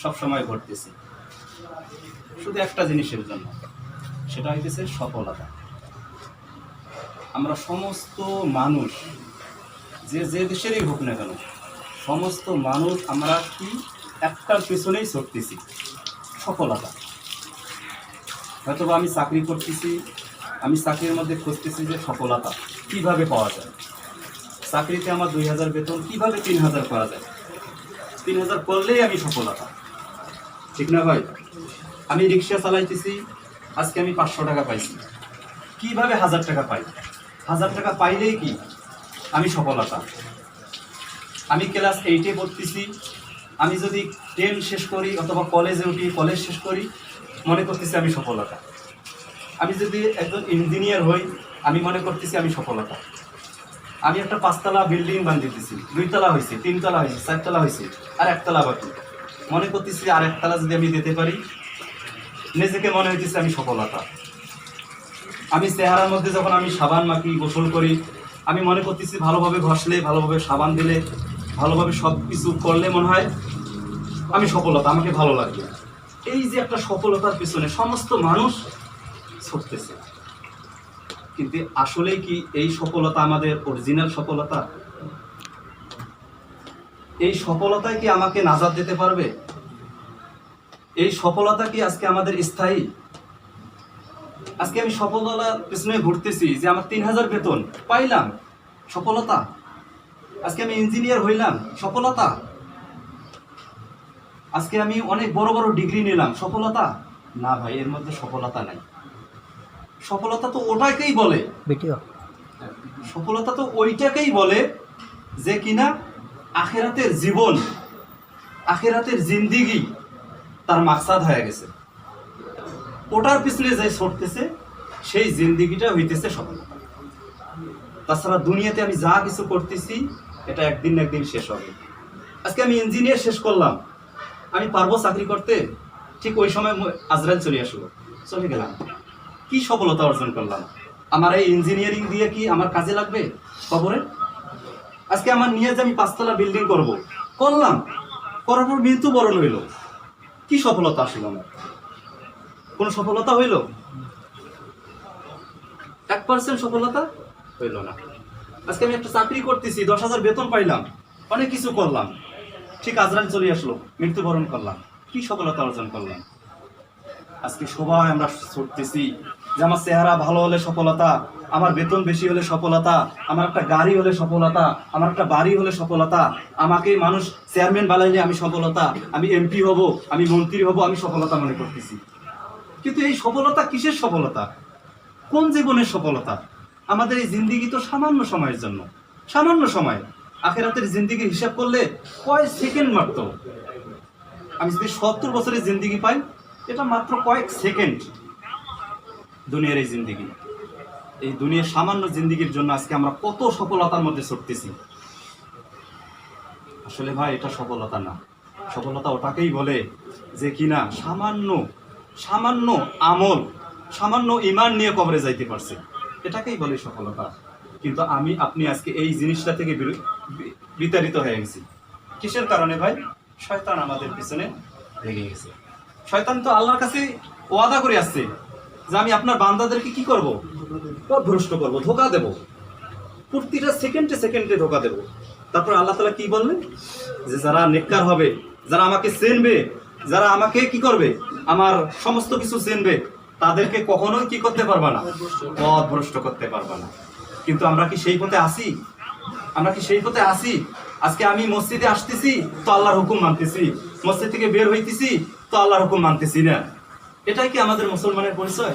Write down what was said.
সবসময় ঘটতেছি শুধু একটা জিনিসের জন্য, সেটা হইতেছে সফলতা। আমরা সমস্ত মানুষ যে যে দেশেরই হোক না কেন, সমস্ত মানুষ আমরা কি একটার পেছনেই ছুটতেছি, সফলতা। হয়তো আমি চাকরি করতেছি, আমি চাকরির মধ্যে খুঁজতেছি যে সফলতা কিভাবে পাওয়া যায়। চাকরিতে আমার 2000 বেতন, কিভাবে 3000 করা যায়, 3000 করলেই আমি সফলতা, ঠিক না ভাই? আমি রিক্সা চালাইতেছি, আজকে আমি 500 টাকা পাইছি, কিভাবে 1000 টাকা পাই, 1000 টাকা পাইলেই কি আমি সফলতা। আমি ক্লাস 8-এ পড়তেছি, আমি যদি 10 শেষ করি অথবা কলেজে উঠি, কলেজ শেষ করি, মনে করতেছি আমি সফলতা। আমি যদি একজন ইঞ্জিনিয়ার হই, আমি মনে করতেছি আমি সফলতা। আমি একটা 5তলা বিল্ডিং বানিয়েছি, 2তলা হয়েছে, 3তলা হয়েছে, 4তলা হয়েছে, আর 1তলা বাকি, মনে করতেছি আর 1তলা যদি আমি দিতে পারি, নিজেকে মনে হইতেছে আমি সফলতা। আমি চেহারার মধ্যে যখন আমি সাবান মাখি, গোসল করি, আমি মনে করতেছি ভালোভাবে ঘষলে, ভালোভাবে সাবান দিলে, ভালোভাবে সব কিছু করলে মনে হয় আমি সফলতা, আমাকে ভালো লাগবে। এই যে একটা সফলতার পিছনে সমস্ত মানুষ ছুটতেছে, কিন্তু আসলে কি এই সফলতা আমাদের অরিজিনাল সফলতা? এই সফলতায় কি আমাকে নাজাত দিতে পারবে? এই সফলতা কি আজকে আমাদের স্থায়ী? আজকে আমি সফলতার পিছনে ঘুরতেছি যে আমার 3000 বেতন পাইলাম, সফলতা। আজকে আমি ইঞ্জিনিয়ার হইলাম, সফলতা। আজকে আমি অনেক বড় বড় ডিগ্রি নিলাম, সফলতা? না ভাই, এর মধ্যে সফলতা নাই। সফলতা তো ওটাকেই বলে, সফলতা তো ওইটাকেই বলে যে কিনা আখেরাতের জীবন, আখেরাতের জিন্দিগি তার মাকসাদ হয়ে গেছে। ওটার পিছনে যে ছুটতেছে সেই জিন্দিগিটা হইতেছে সফলতা। তাছাড়া দুনিয়াতে আমি যা কিছু করতেছি এটা একদিন না একদিন শেষ হবে। আজকে আমি ইঞ্জিনিয়ার শেষ করলাম, আমি পারবো চাকরি করতে? ঠিক ওই সময় আজরাইল চলে আসলো, চলে গেলাম, কি সফলতা অর্জন করলাম? আমার এই ইঞ্জিনিয়ারিং দিয়ে কি আমার কাজে লাগবে কবরে? আজকে আমার নিয়ে যে আমি 5তলা বিল্ডিং করলাম, করার পর মৃত্যুবরণ হইল, কি সফলতা আসলো? আমার কোন সফলতা হইল? 1% সফলতা হইল না। আজকে আমি একটা চাকরি করতেছি, 10,000 বেতন পাইলাম, অনেক কিছু করলাম, ঠিক আজরাইল চলে আসলো, মৃত্যুবরণ করলাম, কি সফলতা অর্জন করলাম? আজকে সবাই আমরা ছুটতেছি যে আমার চেহারা ভালো হলে সফলতা, আমার বেতন বেশি হলে সফলতা, আমার একটা গাড়ি হলে সফলতা, আমার একটা বাড়ি হলে সফলতা, আমাকে মানুষ চেয়ারম্যান বানাইলে আমি সফলতা, আমি এমপি হব, আমি মন্ত্রী হব, আমি সফলতা মনে করতেছি। কিন্তু এই সফলতা কিসের সফলতা? কোন জীবনের সফলতা? আমাদের এই জিন্দিগি তো সামান্য সময়ের জন্য, সামান্য সময়। আখেরাতের জিন্দিগির হিসাব করলে কয় সেকেন্ড মাত্র। আমি যদি 70 বছরের জিন্দিগি পাই, এটা মাত্র কয়েক সেকেন্ড দুনিয়ার এই জিন্দিগি। এই দুনিয়ার সামান্য জিন্দিগির জন্য আজকে আমরা কত সফলতার মধ্যে ছুটতেছি। আসলে ভাই এটা সফলতা না। সফলতা ওটাকেই বলে যে কিনা সামান্য সামান্য আমল, সামান্য ঈমান নিয়ে কবরে যাইতে পারছে, এটাকেই বলে সফলতা। কিন্তু আমি আপনি আজকে এই জিনিসটা থেকে বিতাড়িত হয়ে গেছি। কিসের কারণে ভাই? শয়তান আমাদের পিছনে লেগে গেছে। শয়তান তো আল্লাহর কাছে ওয়াদা করে আসছে যে আমি আপনার বান্দাদেরকে কি করব? পথভ্রষ্ট করব, ধোঁকা দেব, প্রতিটা সেকেন্ডে সেকেন্ডে ধোঁকা দেব। তারপর আল্লাহ তাআলা কি বললেন? যে যারা নেককার হবে, যারা আমাকে চিনবে, যারা আমাকে কি করবে, আমার সমস্ত কিছু চিনবে, তাদেরকে কখনোই কি করতে পারবা না, পথভ্রষ্ট করতে পারবা না। কিন্তু আমরা কি সেই পথে আসি? আমরা কি সেই পথে আসি? আজকে আমি মসজিদে আসতেছি তো আল্লাহর হুকুম মানতেছি, মসজিদ থেকে বের হইতেছি তো আল্লাহর হুকুম মানতেছি না। এটাই কি আমাদের মুসলমানের পরিচয়?